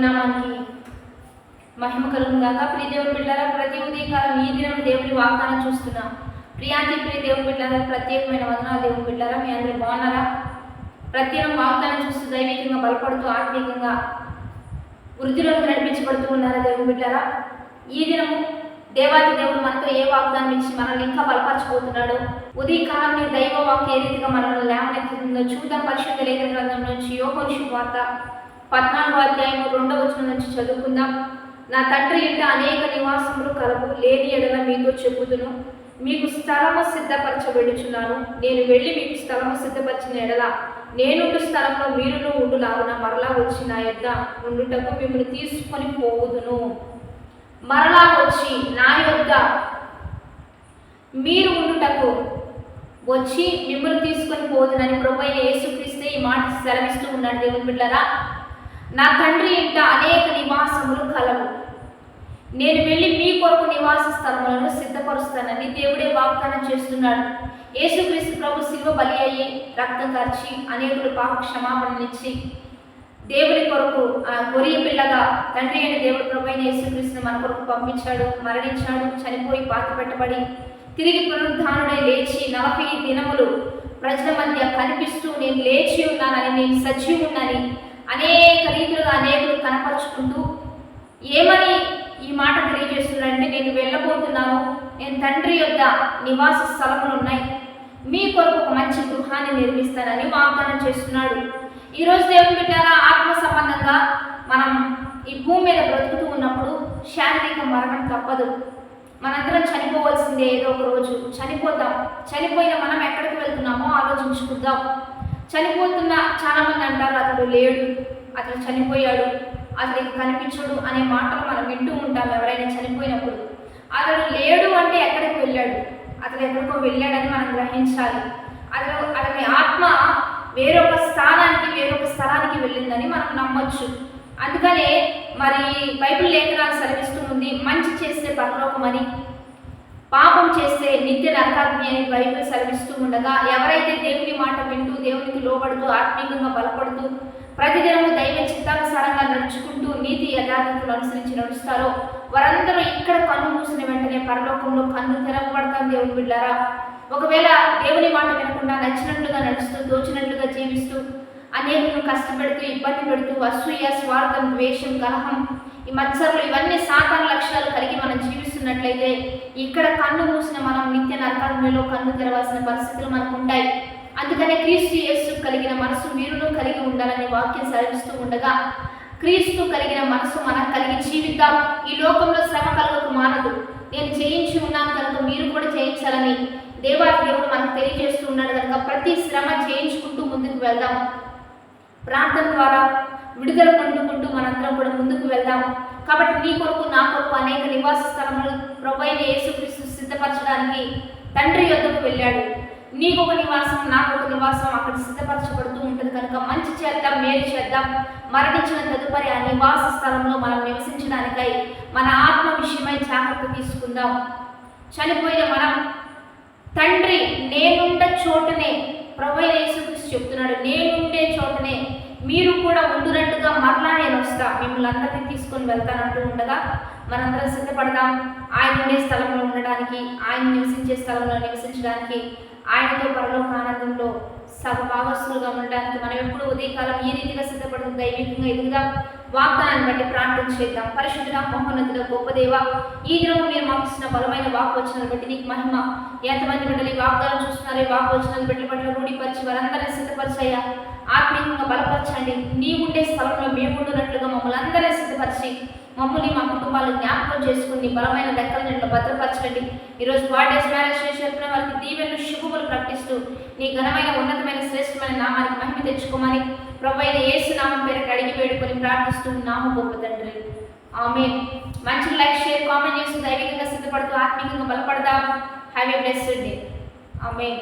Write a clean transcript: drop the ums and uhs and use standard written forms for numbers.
దేవుని నామానికి మహిమ కలుగును గాక. ప్రియ దేవుని బిడ్డలారా, ప్రతి ఉదయకాలం ఈ దినం దేవుని వాగ్దానం చూస్తున్నాం. ప్రియ దేవుని బిడ్డలారా, ప్రత్యేకమైన వందనాలు దేవుని బిడ్డలారా. మీ అందరూ బాగున్నారా? ప్రతిదినం వాగ్దానం చూస్తూ దైవికంగా బలపడుతూ ఆత్మీయంగా వృద్ధిలోకి నడిపించబడుతూ ఉన్నారా దేవుని బిడ్డలారా? ఈ దినము దేవాది దేవుడు మనతో ఏ వాగ్దానం ఇచ్చి మనల్ని ఇంకా బలపరచబోతున్నాడు. ఉదయకాలం నీ దైవ వాక్య ఏ రీతిగా మనల్ని లేవనెత్తుతుందో చూద్దాం. పరిశుద్ధ లేఖన గ్రంథం నుంచి యోహాను శుభవార్త 14వ అధ్యాయం 2వ వచనం నుంచి చదువుకుందాం. నా తండ్రి ఇంట అనేక నివాసములు కలవు, లేని ఎడల మీతో చెప్పుదును. మీకు స్థలము సిద్ధపరచబెడుచున్నాను. నేను వెళ్ళి మీకు స్థలము సిద్ధపరిచిన ఎడల నేనుండు స్థలంలో మీరును ఉండులాగున మరలా వచ్చి నా యొద్ద ఉండుటకు మిమ్మల్ని తీసుకొని పోవుదును. మరలా వచ్చి నా యొద్ద మీరు ఉండుటకు వచ్చి మిమ్మల్ని తీసుకొని పోదునని ప్రభువైన యేసుక్రీస్తే ఈ మాట సెలవిస్తూ ఉన్నాడు. దేవుని బిడ్డలారా, నా తండ్రి ఇంట అనేక నివాసములు కలవు, నేను వెళ్ళి మీ కొరకు నివాస స్థలములను సిద్ధపరుస్తానని దేవుడే వాగ్దానం చేస్తున్నాడు. యేసుక్రీస్తు ప్రభు శిలువ బలి అయ్యి రక్తం కార్చి అనేకులు పాప క్షమాపణనిచ్చి దేవుని కొరకు గొర్రె పిల్లగా తండ్రి అయిన దేవుడు ప్రభు అయిన యేసుక్రీస్తుని మన కొరకు పంపించాడు, మరణించాడు, చనిపోయి పాతి పెట్టబడి తిరిగి పునరుద్ధానుడై లేచి 40 దినములు ప్రజల మధ్య కనిపిస్తూ నేను లేచి ఉన్నానని, నేను సజీవున్నానని అనేక రీతులుగా అనేకులు కనపరుచుకుంటూ ఏమని ఈ మాట తెలియజేస్తున్నారంటే, నేను వెళ్ళబోతున్నాను, నేను తండ్రి యొద్ద నివాస స్థలములు ఉన్నాయి, మీ కొరకు ఒక మంచి గృహాన్ని నిర్మిస్తానని వాగ్దానం చేస్తున్నాడు. ఈరోజు దేవుని బిడ్డలారా, ఆత్మ సంబంధంగా మనం ఈ భూమి మీద బ్రతుకుతూ ఉన్నప్పుడు శారీరక మరణం తప్పదు. మనందరం చనిపోవలసిందే, ఏదో ఒక రోజు చనిపోతాం. చనిపోయిన మనం ఎక్కడికి వెళ్తున్నామో ఆలోచించుకుందాం. చనిపోతున్న చాలామంది అంటారు, అతడు లేడు, అతడు చనిపోయాడు, అతడికి కనిపించడు అనే మాటలు మనం వింటూ ఉంటాం. ఎవరైనా చనిపోయినప్పుడు అతడు లేడు అంటే ఎక్కడికి వెళ్ళాడు, అతడు ఎక్కడికో వెళ్ళాడని మనం గ్రహించాలి. అతని ఆత్మ వేరొక స్థలానికి వెళ్ళిందని మనం నమ్మొచ్చు. అందుకనే మరి బైబిల్ లేఖనాలు సెలవిస్తూ ఉంది, మంచి చేస్తే పరలోకమని, పాపం చేస్తే నిత్య నరకాగ్ని అని బైబిల్ సెలవిస్తూ ఉండగా, ఎవరైతే దేవుని మాట వింటూ దేవునికి లోబడుతూ ఆత్మీయంగా బలపడుతూ ప్రతిదినము దైవ చిత్తానుసారంగా నడుచుకుంటూ నీతి యథార్థతలు అనుసరించి నడుస్తారో వారందరూ ఇక్కడ కన్ను మూసిన వెంటనే పరలోకంలో కన్ను తెరవబడతాం. దేవుని బిడ్డారా, ఒకవేళ దేవుని మాట వినకుండా నచ్చినట్లుగా నడుస్తూ దోచినట్లుగా జీవిస్తూ అనేకులను కష్టపెడుతూ ఇబ్బంది పెడుతూ అసూయ, స్వార్థం, ద్వేషం, కలహం, ఈ మత్సరులు, ఇవన్నీ సాతాను లక్షణాలు కలిగి మనం జీవిస్తున్నట్లయితే ఇక్కడ కన్ను మూసిన మనం నిత్య నరకాగ్నిలో కన్ను తెరవాల్సిన పరిస్థితులు మనకు ఉంటాయి. అందుకనే క్రీస్తు యేసు కలిగిన మనసు మీరును కలిగి ఉండాలని వాక్యం సెలవిస్తూ ఉండగా, క్రీస్తు కలిగిన మనసు మనం కలిగి జీవిద్దాం. ఈ లోకంలో శ్రమ కలుగక మానదు, నేను జయించి ఉన్నాను కనుక మీరు కూడా జయించాలని దేవాది దేవుడు మనకు తెలియజేస్తూ ఉన్నాడు. కనుక ప్రతి శ్రమ జయించుకుంటూ ముందుకు వెళ్దాం. ప్రార్థన ద్వారా విడుదల పొందుకుంటూ మనందరం కూడా ముందుకు వెళ్దాం. కాబట్టి నీ కొరకు నా కొరకు అనేక నివాస స్థలములు ప్రభువైన యేసుక్రీస్తు సిద్ధపరచడానికి తండ్రి యొద్దకు వెళ్ళాడు. నీకొక నివాసం, నాకొక నివాసం అక్కడ సిద్ధపరచబడుతూ ఉంటుంది. కనుక మంచి చేద్దాం, మేలు చేద్దాం. మరణించిన తదుపరి ఆ నివాస స్థలంలో మనం నివసించడానికై మన ఆత్మ విషయమై జాగ్రత్త తీసుకుందాం. చనిపోయిన మనం తండ్రి నేనుండే చోటనే, ప్రభువైన యేసుక్రీస్తు చెప్తున్నాడు, నేనుండే చోటనే మీరు కూడా ఉండునట్టుగా మరలా నేను వస్తా, మిమ్మల్ని అందరినీ తీసుకొని వెళ్తానంటూ ఉండగా మనందరం సిద్ధపడదాం. ఆయన ఉండే స్థలంలో ఉండడానికి, ఆయన నివసించే స్థలంలో నివసించడానికి, ఆయనతో పరలోక ఆనందంలో సహభాగస్తులుగా ఉండడానికి మనం ఎప్పుడు ఉదయకాలం ఈ రీతిగా సిద్ధపడుతుంది. దైవికంగా ఎదుగుదాం. వాగ్దానాన్ని బట్టి ప్రార్థన చేద్దాం. పరిశుద్ధుడ, మహోన్నతుడ, గొప్ప దేవ, ఈ దినము మీరు మాకు ఇచ్చిన బలమైన వాక్వచనాలు బట్టి నీకు మహిమ. ఎంతమంది బిడ్డలు ఈ వాగ్దానం చూస్తున్నారో ఈ వాక్వచనాలు బిడ్డల పట్ల రూఢిపరిచి వారందరినీ సిద్ధపరిచాయా, ఆత్మీయంగా బలపరచండి. నీ ఉండే స్థలంలో మేము ఉండునట్లుగా మమ్మల్ని అందరినీ సిద్ధపరిచి మమ్మల్ని మా కుటుంబాలను జ్ఞాపకం చేసుకుని బలమైన లెక్కల నీటిలో భద్రపరచండి. ఈరోజు వాడేస్ మ్యారేజ్ చేసిన వారికి దీవెనలు, శుభములు ప్రకటిస్తూ నీ ఘనమైన ఉన్నతమైన శ్రేష్టమైన నామానికి మహిమ తెచ్చుకోమని ప్రభువైన యేసు నామం పేరు అడిగి వేడుకొని ప్రార్థిస్తూ నామ గొప్ప తండ్రి, ఆమేన్. మంచి లైక్, షేర్, కామెంట్ చేస్తూ దైవికంగా సిద్ధపడుతూ ఆత్మీయంగా బలపడదాం. Have a blessed day. Amen.